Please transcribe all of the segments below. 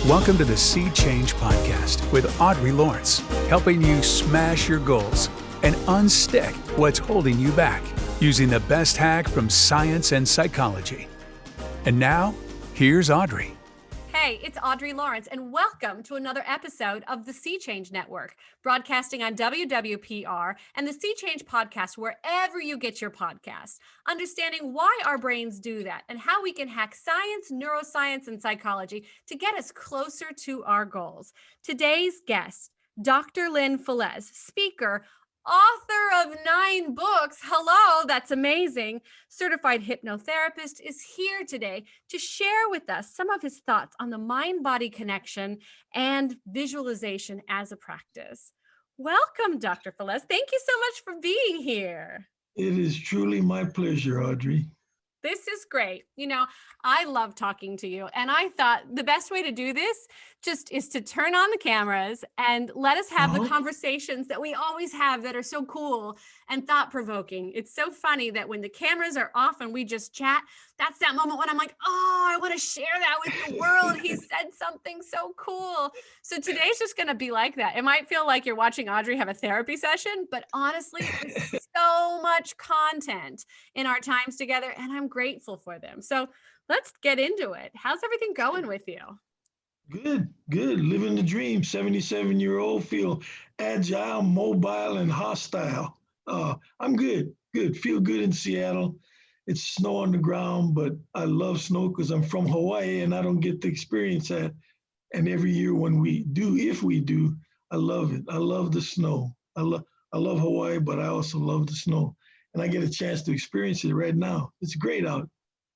Welcome to the Sea Change Podcast with Audrey Lawrence, helping you smash your goals and unstick what's holding you back using the best hack from science and psychology. And now, here's Audrey. Hey, it's Audrey Lawrence, and welcome to another episode of the Sea Change Network, broadcasting on WWPR and the Sea Change Podcast, wherever you get your podcasts, understanding why our brains do that and how we can hack science, neuroscience, and psychology to get us closer to our goals. Today's guest, Dr. Len Fellez, speaker, author of 9 books. Hello, that's amazing. Certified hypnotherapist is here today to share with us some of his thoughts on the mind-body connection and visualization as a practice. Welcome, Dr. Fellez. Thank you so much for being here. It is truly my pleasure, Audrey. This is great. You know, I love talking to you. And I thought the best way to do this just is to turn on the cameras and let us have the conversations that we always have that are so cool and thought-provoking. It's so funny that when the cameras are off and we just chat, that's that moment when I'm like, oh, I want to share that with the world. He said something so cool. So today's just going to be like that. It might feel like you're watching Audrey have a therapy session, but honestly, there's so much content in our times together, and I'm grateful for them. So let's get into it. How's everything going with you? Good. Living the dream. 77-year-old, feel agile, mobile, and hostile. I'm good. Feel good in Seattle. It's snow on the ground, but I love snow because I'm from Hawaii and I don't get to experience that. And every year when we do, if we do, I love it. I love the snow. I love Hawaii, but I also love the snow. And I get a chance to experience it right now. It's great out.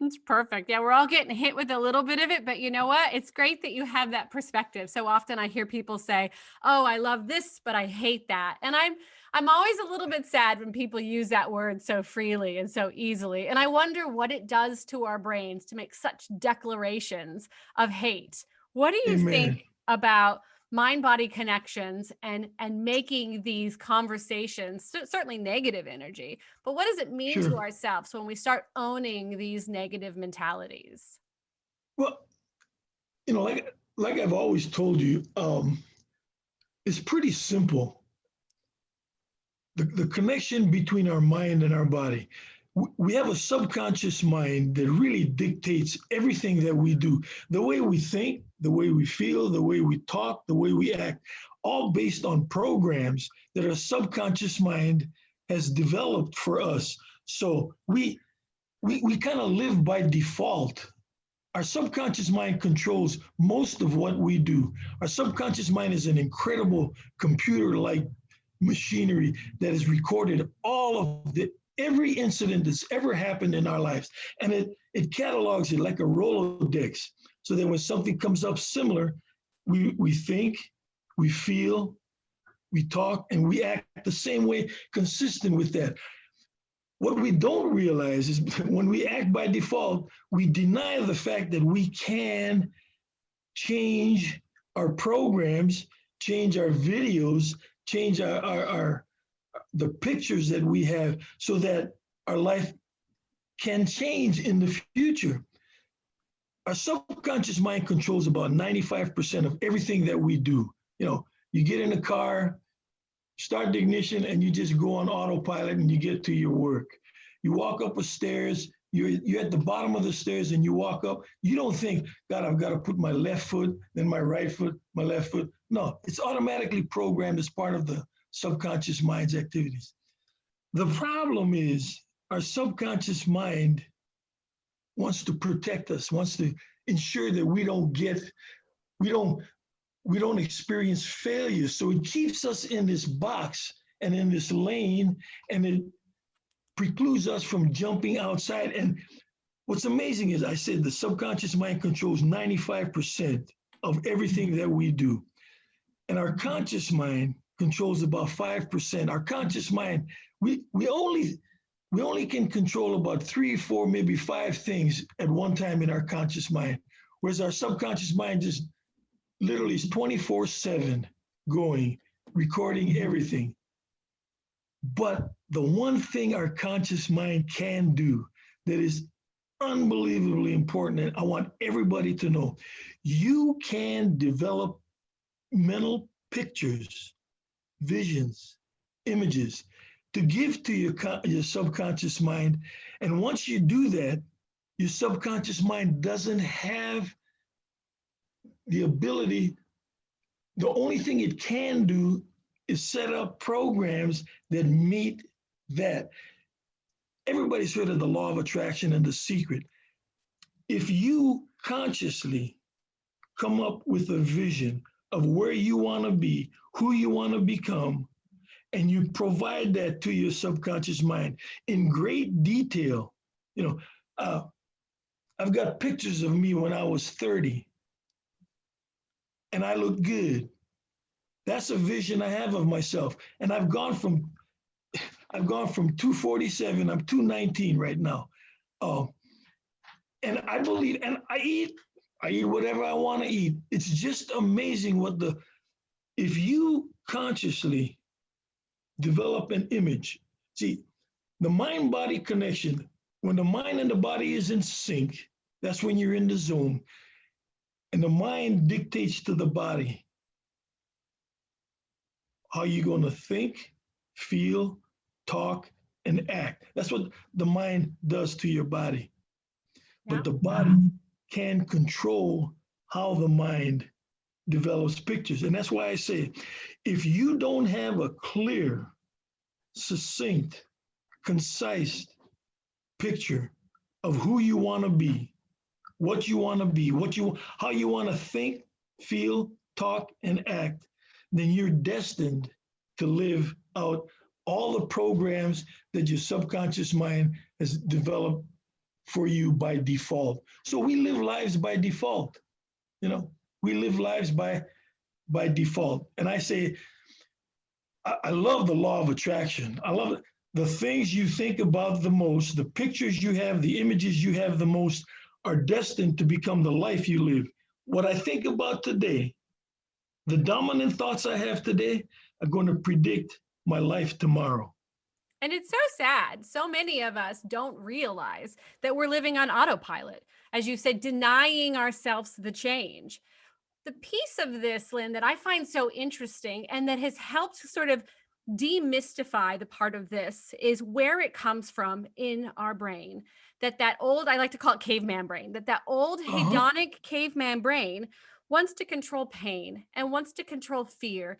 It's perfect. Yeah, we're all getting hit with a little bit of it, but you know what? It's great that you have that perspective. So often I hear people say, "Oh, I love this, but I hate that." And I'm always a little bit sad when people use that word so freely and so easily. And I wonder what it does to our brains to make such declarations of hate. What do you think about mind-body connections and making these conversations, certainly negative energy, but what does it mean to ourselves when we start owning these negative mentalities? Well, you know, like I've always told you, it's pretty simple. The connection between our mind and our body. We have a subconscious mind that really dictates everything that we do. The way we think, the way we feel, the way we talk, the way we act, all based on programs that our subconscious mind has developed for us. So we kind of live by default. Our subconscious mind controls most of what we do. Our subconscious mind is an incredible computer-like machinery that has recorded all of every incident that's ever happened in our lives. And it catalogs it like a Rolodex, so that when something comes up similar, we think, we feel, we talk, and we act the same way, consistent with that. What we don't realize is when we act by default, we deny the fact that we can change our programs, change our videos, change the pictures that we have so that our life can change in the future. Our subconscious mind controls about 95% of everything that we do. You know, you get in a car, start the ignition, and you just go on autopilot and you get to your work. You walk up a stairs, you're at the bottom of the stairs and you walk up. You don't think, God, I've got to put my left foot, then my right foot, my left foot. No, it's automatically programmed as part of the subconscious mind's activities. The problem is our subconscious mind wants to protect us, wants to ensure that we don't experience failure. So it keeps us in this box and in this lane, and it precludes us from jumping outside. And what's amazing is I said the subconscious mind controls 95% of everything that we do. And our conscious mind controls about 5%. Our conscious mind, we only can control about 3, 4, maybe 5 things at one time in our conscious mind, whereas our subconscious mind just literally is 24/7 going, recording everything. But the one thing our conscious mind can do that is unbelievably important. And I want everybody to know you can develop mental pictures, visions, images to give to your subconscious mind. And once you do that, your subconscious mind doesn't have the ability, the only thing it can do is set up programs that meet that. Everybody's heard of the law of attraction and The Secret. If you consciously come up with a vision of where you want to be, who you want to become, and you provide that to your subconscious mind in great detail. I've got pictures of me when I was 30 and I look good. That's a vision I have of myself. And I've gone from 247, I'm 219 right now. And I believe, and I eat whatever I want to eat. It's just amazing if you consciously develop an image. See, the mind-body connection, when the mind and the body is in sync, that's when you're in the zone. And the mind dictates to the body how you're going to think, feel, talk, and act. That's what the mind does to your body. Yeah. But the body can control how the mind develops pictures. And that's why I say, if you don't have a clear, succinct, concise picture of who you want to be, what you want to be, how you want to think, feel, talk, and act, then you're destined to live out all the programs that your subconscious mind has developed for you by default. So we live lives by default. We live lives by default. And I say, I love the law of attraction. I love it. The things you think about the most, the pictures you have, the images you have the most are destined to become the life you live. What I think about today, the dominant thoughts I have today are going to predict my life tomorrow. And it's so sad. So many of us don't realize that we're living on autopilot. As you said, denying ourselves the change. The piece of this, Len, that I find so interesting and that has helped sort of demystify the part of this is where it comes from in our brain. That old, I like to call it caveman brain, that old hedonic caveman brain wants to control pain and wants to control fear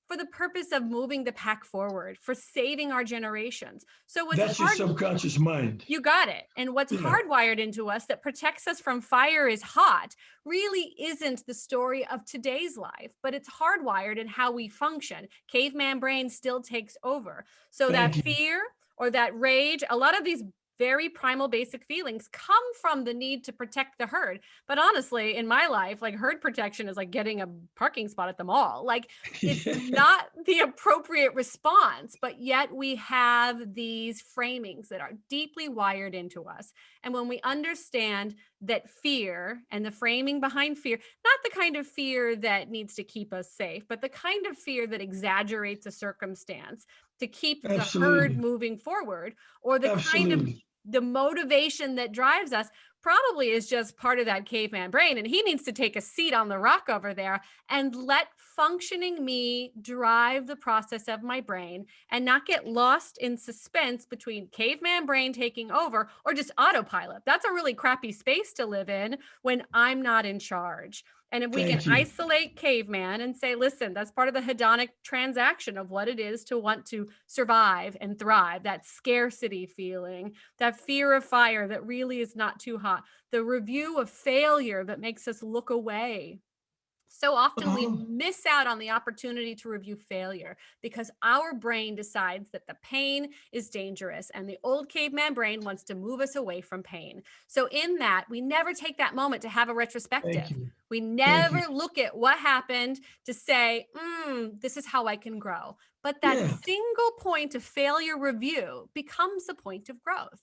for the purpose of moving the pack forward, for saving our generations. So that's your subconscious mind. You got it. And what's hardwired into us that protects us from fire is hot really isn't the story of today's life, but it's hardwired in how we function. Caveman brain still takes over. So fear or that rage, a lot of these very primal basic feelings come from the need to protect the herd. But honestly, in my life, like herd protection is like getting a parking spot at the mall. Like it's not the appropriate response, but yet we have these framings that are deeply wired into us. And when we understand that fear and the framing behind fear, not the kind of fear that needs to keep us safe, but the kind of fear that exaggerates a circumstance to keep the herd moving forward, or the kind of the motivation that drives us probably is just part of that caveman brain. And he needs to take a seat on the rock over there and let functioning me drive the process of my brain and not get lost in suspense between caveman brain taking over or just autopilot. That's a really crappy space to live in when I'm not in charge. And if we can isolate caveman and say, listen, that's part of the hedonic transaction of what it is to want to survive and thrive, that scarcity feeling, that fear of fire that really is not too hot, the review of failure that makes us look away. So often we miss out on the opportunity to review failure because our brain decides that the pain is dangerous and the old caveman brain wants to move us away from pain. So in that, we never take that moment to have a retrospective. We never look at what happened to say, this is how I can grow. But that single point of failure review becomes a point of growth.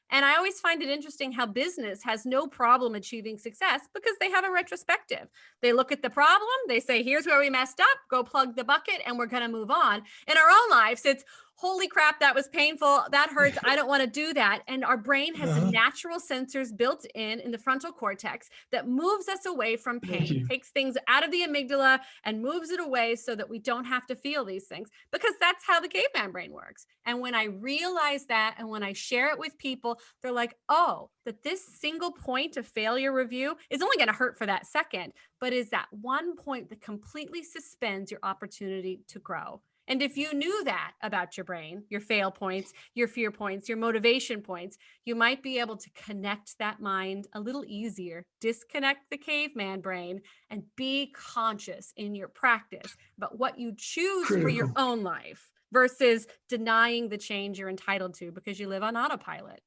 And I always find it interesting how business has no problem achieving success because they have a retrospective. They look at the problem, they say, here's where we messed up, go plug the bucket, and we're going to move on. In our own lives, it's, holy crap, that was painful. That hurts. I don't want to do that. And our brain has Uh-huh. natural sensors built in the frontal cortex that moves us away from Thank pain, you. takes things out of the amygdala and moves it away so that we don't have to feel these things, because that's how the caveman brain works. And when I realize that, and when I share it with people, they're like, oh, that this single point of failure review is only going to hurt for that second, but is that one point that completely suspends your opportunity to grow. And if you knew that about your brain, your fail points, your fear points, your motivation points, you might be able to connect that mind a little easier, disconnect the caveman brain, and be conscious in your practice about what you choose for your Critical. own life versus denying the change you're entitled to because you live on autopilot.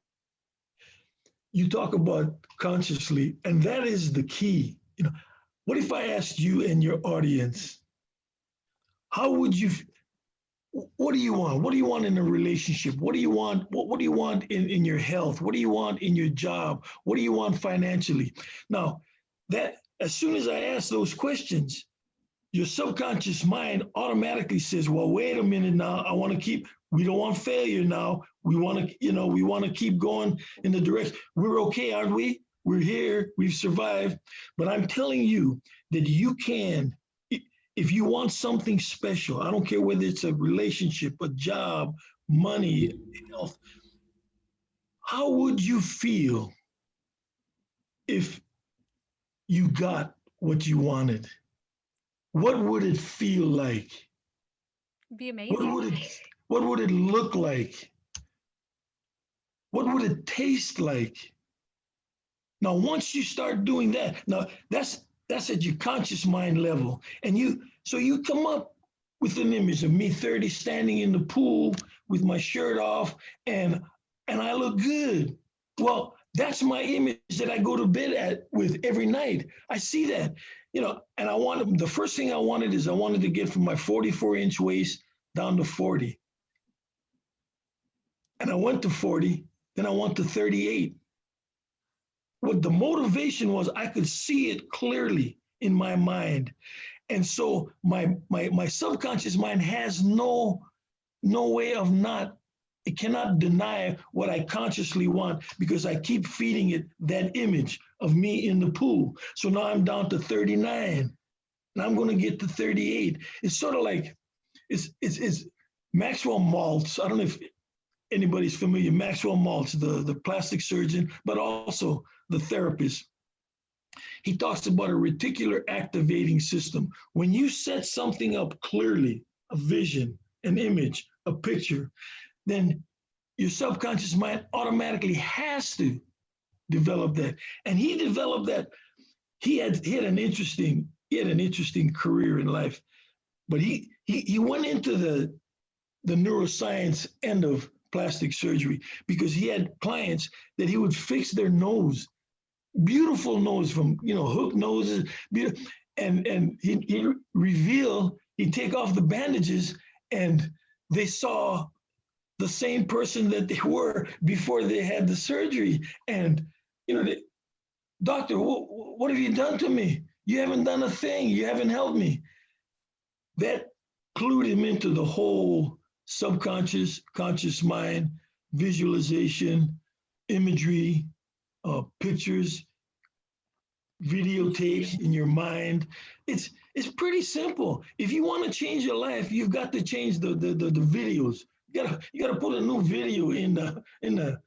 You talk about consciously, and that is the key. What if I asked you and your audience, how would you, what do you want? What do you want in a relationship? What do you want? What do you want in your health? What do you want in your job? What do you want financially? Now, that as soon as I ask those questions, your subconscious mind automatically says, well, wait a minute now. We don't want failure now. We want to, we want to keep going in the direction. We're okay, aren't we? We're here, we've survived. But I'm telling you that you can, if you want something special, I don't care whether it's a relationship, a job, money, health, how would you feel if you got what you wanted? What would it feel like? It'd be amazing. What would it look like? What would it taste like? Now, once you start doing that, now that's at your conscious mind level. And you come up with an image of me 30 standing in the pool with my shirt off and I look good. Well, that's my image that I go to bed with every night. I see that, and the first thing I wanted to get from my 44-inch waist down to 40. And I went to 40, then I went to 38. What the motivation was, I could see it clearly in my mind. And so my subconscious mind has no way of it cannot deny what I consciously want, because I keep feeding it that image of me in the pool. So now I'm down to 39 and I'm going to get to 38. It's sort of like, it's Maxwell Maltz. I don't know if anybody's familiar. Maxwell Maltz, the plastic surgeon, but also the therapist. He talks about a reticular activating system. When you set something up clearly, a vision, an image, a picture, then your subconscious mind automatically has to develop that. And he developed that. He had an interesting career in life, but he went into the neuroscience end of plastic surgery because he had clients that he would fix their nose, beautiful nose from hook noses, and he'd take off the bandages and they saw the same person that they were before they had the surgery. And doctor, what have you done to me? You haven't done a thing. You haven't helped me. That clued him into the whole subconscious, conscious mind, visualization, imagery, pictures, videotapes in your mind. It's pretty simple. If you want to change your life, you've got to change the videos. You gotta put a new video in the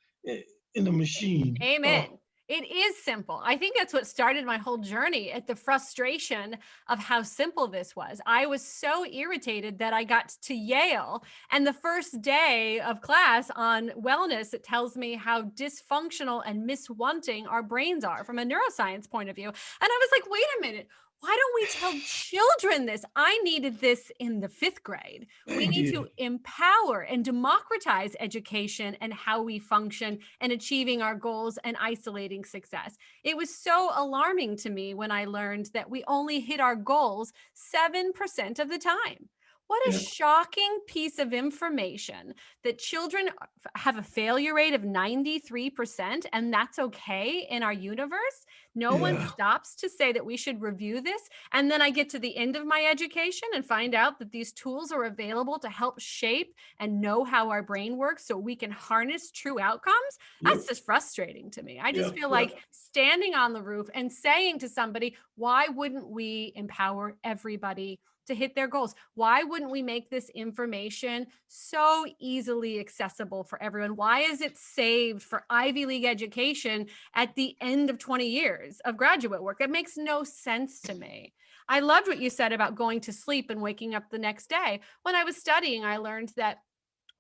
machine. Amen. It is simple. I think that's what started my whole journey, at the frustration of how simple this was. I was so irritated that I got to Yale, and the first day of class on wellness, it tells me how dysfunctional and miswanting our brains are from a neuroscience point of view. And I was like, wait a minute. Why don't we tell children this? I needed this in the 5th grade. We need to empower and democratize education and how we function and achieving our goals and isolating success. It was so alarming to me when I learned that we only hit our goals 7% of the time. What a Yeah. shocking piece of information that children have a failure rate of 93%, and that's okay in our universe. No one Yeah. stops to say that we should review this. And then I get to the end of my education and find out that these tools are available to help shape and know how our brain works so we can harness true outcomes. Yep. That's just frustrating to me. I just Yep. feel Yep. like standing on the roof and saying to somebody, why wouldn't we empower everybody to hit their goals? Why wouldn't we make this information so easily accessible for everyone? Why is it saved for Ivy League education at the end of 20 years of graduate work? That makes no sense to me. I loved what you said about going to sleep and waking up the next day. When I was studying, I learned that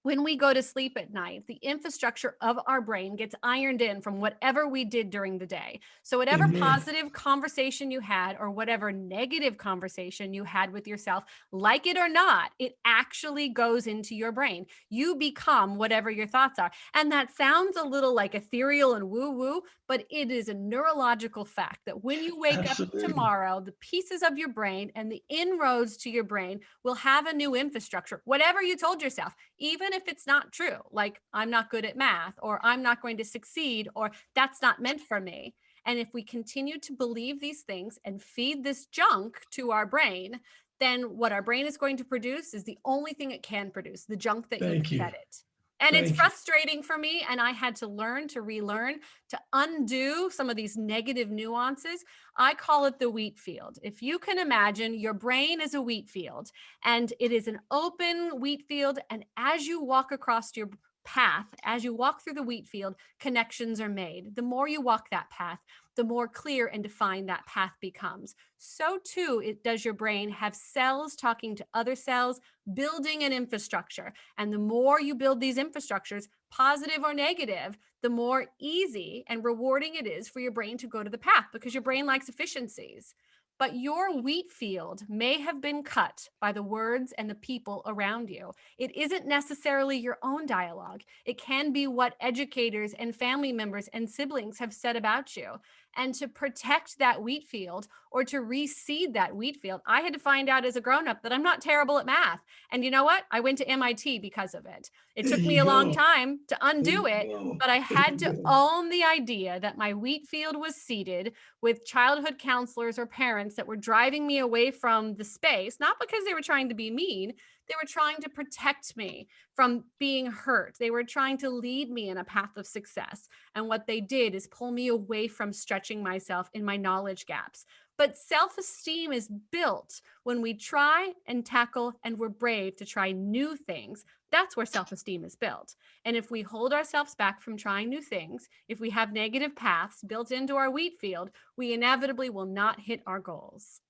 when we go to sleep at night, the infrastructure of our brain gets ironed in from whatever we did during the day. So whatever Amen. positive conversation you had or whatever negative conversation you had with yourself, like it or not, it actually goes into your brain. You become whatever your thoughts are. And that sounds a little like ethereal and woo-woo, but it is a neurological fact that when you wake Absolutely. up tomorrow, the pieces of your brain and the inroads to your brain will have a new infrastructure. Whatever you told yourself, even if it's not true, like I'm not good at math, or I'm not going to succeed, or that's not meant for me. And if we continue to believe these things and feed this junk to our brain, then what our brain is going to produce is the only thing it can produce, the junk that Thank you you. fed it. And it's Thank you. frustrating for me. And I had to learn to relearn, to undo some of these negative nuances. I call it the wheat field. If you can imagine, your brain is a wheat field, and it is an open wheat field. And as you walk across your path, as you walk through the wheat field, connections are made. The more you walk that path, the more clear and defined that path becomes. So too, does your brain have cells talking to other cells, building an infrastructure. And the more you build these infrastructures, positive or negative, the more easy and rewarding it is for your brain to go to the path, because your brain likes efficiencies. But your wheat field may have been cut by the words and the people around you. It isn't necessarily your own dialogue. It can be what educators and family members and siblings have said about you. And to protect that wheat field, or to reseed that wheat field, I had to find out as a grown-up that I'm not terrible at math. And you know what? I went to MIT because of it. It There took me you a long go. time to undo There it, you go. but I There had you to go. own the idea that my wheat field was seeded with childhood counselors or parents that were driving me away from the space, not because they were trying to be mean. They were trying to protect me from being hurt. They were trying to lead me in a path of success. And what they did is pull me away from stretching myself in my knowledge gaps. But self-esteem is built when we try and tackle, and we're brave to try new things. That's where self-esteem is built. And if we hold ourselves back from trying new things, if we have negative paths built into our wheat field, we inevitably will not hit our goals.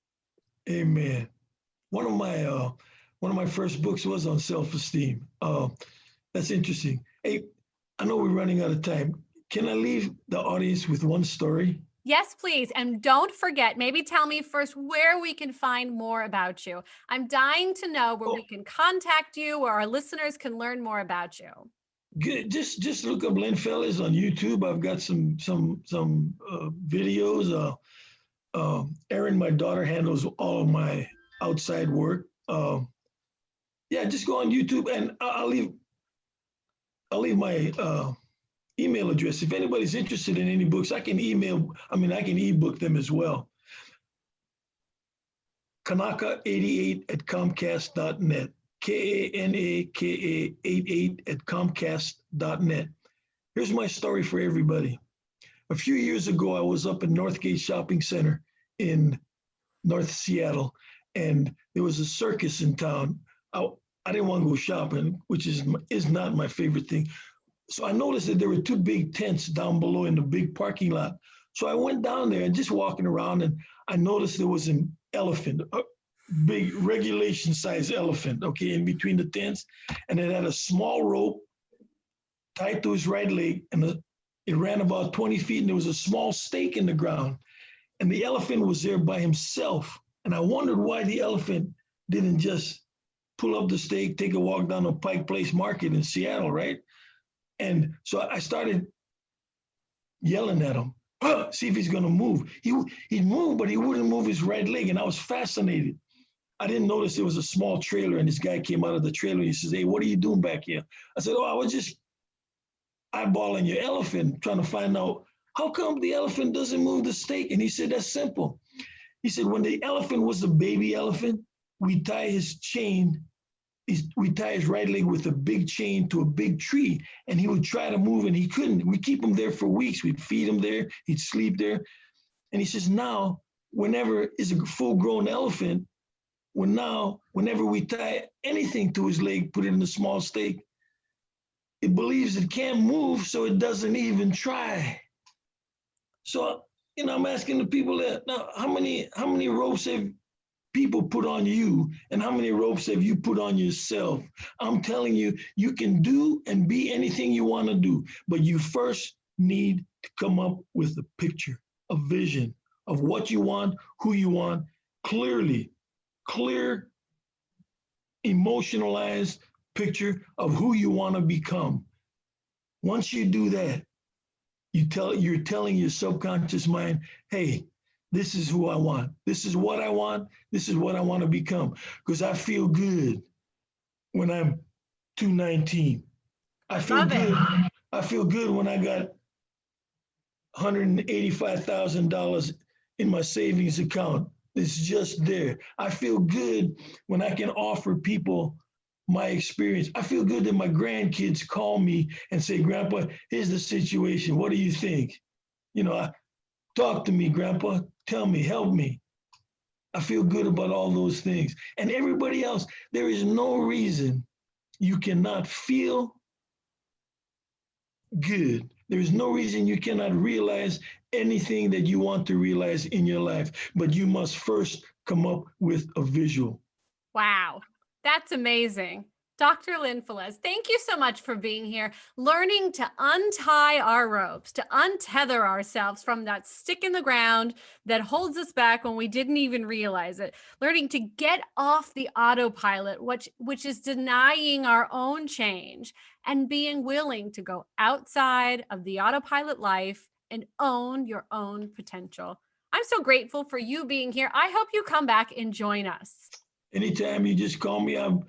Amen. One of my first books was on self-esteem. That's interesting. Hey, I know we're running out of time. Can I leave the audience with one story? Yes, please. And don't forget, maybe tell me first where we can find more about you. I'm dying to know where we can contact you, or our listeners can learn more about you. Good. Just look up Len Fellez on YouTube. I've got some videos. Erin, my daughter, handles all of my outside work. Yeah, just go on YouTube, and I'll leave my email address. If anybody's interested in any books, I can ebook them as well. Kanaka88@comcast.net. KANAKA88@comcast.net. Here's my story for everybody. A few years ago, I was up in Northgate Shopping Center in North Seattle, and there was a circus in town. I didn't want to go shopping, which is not my favorite thing. So I noticed that there were two big tents down below in the big parking lot. So I went down there and just walking around, and I noticed there was an elephant, a big regulation size elephant, okay, in between the tents. And it had a small rope tied to his right leg, and it ran about 20 feet, and there was a small stake in the ground. And the elephant was there by himself. And I wondered why the elephant didn't just pull up the stake, take a walk down to Pike Place Market in Seattle, right? And so I started yelling at him, see if he's gonna move. He'd move, but he wouldn't move his right leg, and I was fascinated. I didn't notice it was a small trailer, and this guy came out of the trailer and he says, "Hey, what are you doing back here?" I said, "Oh, I was just eyeballing your elephant, trying to find out how come the elephant doesn't move the stake." And he said, "That's simple." He said, "When the elephant was a baby elephant, we tie his right leg with a big chain to a big tree, and he would try to move and he couldn't. We keep him there for weeks. We'd feed him there, he'd sleep there." And he says, "Now, whenever is a full-grown elephant, whenever we tie anything to his leg, put it in a small stake, it believes it can't move, so it doesn't even try." So, I'm asking the people that now, how many ropes have people put on you, and how many ropes have you put on yourself? I'm telling you, you can do and be anything you want to do, but you first need to come up with a picture, a vision of what you want, who you want, clear, emotionalized picture of who you want to become. Once you do that, you're telling your subconscious mind, "Hey, this is who I want. This is what I want. This is what I want to become." Because I feel good when I'm 219. I feel good when I got $185,000 in my savings account. It's just there. I feel good when I can offer people my experience. I feel good that my grandkids call me and say, "Grandpa, here's the situation. What do you think? Talk to me, Grandpa. Tell me, help me." I feel good about all those things. And everybody else, there is no reason you cannot feel good. There is no reason you cannot realize anything that you want to realize in your life, but you must first come up with a visual. Wow, that's amazing. Dr. Len Fellez, thank you so much for being here, learning to untie our ropes, to untether ourselves from that stick in the ground that holds us back when we didn't even realize it, learning to get off the autopilot, which is denying our own change, and being willing to go outside of the autopilot life and own your own potential. I'm so grateful for you being here. I hope you come back and join us. Anytime you just call me, I'm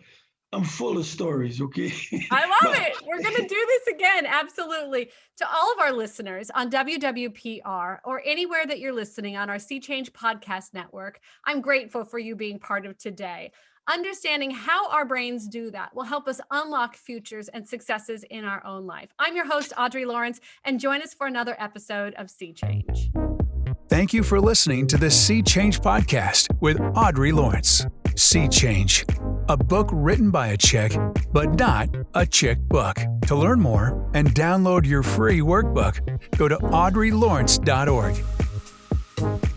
full of stories, okay? I love it. We're going to do this again. Absolutely. To all of our listeners on WWPR or anywhere that you're listening on our Sea Change podcast network, I'm grateful for you being part of today. Understanding how our brains do that will help us unlock futures and successes in our own life. I'm your host, Audrey Lawrence, and join us for another episode of Sea Change. Thank you for listening to the Sea Change podcast with Audrey Lawrence. Sea Change, a book written by a chick, but not a chick book. To learn more and download your free workbook, go to audreylawrence.org.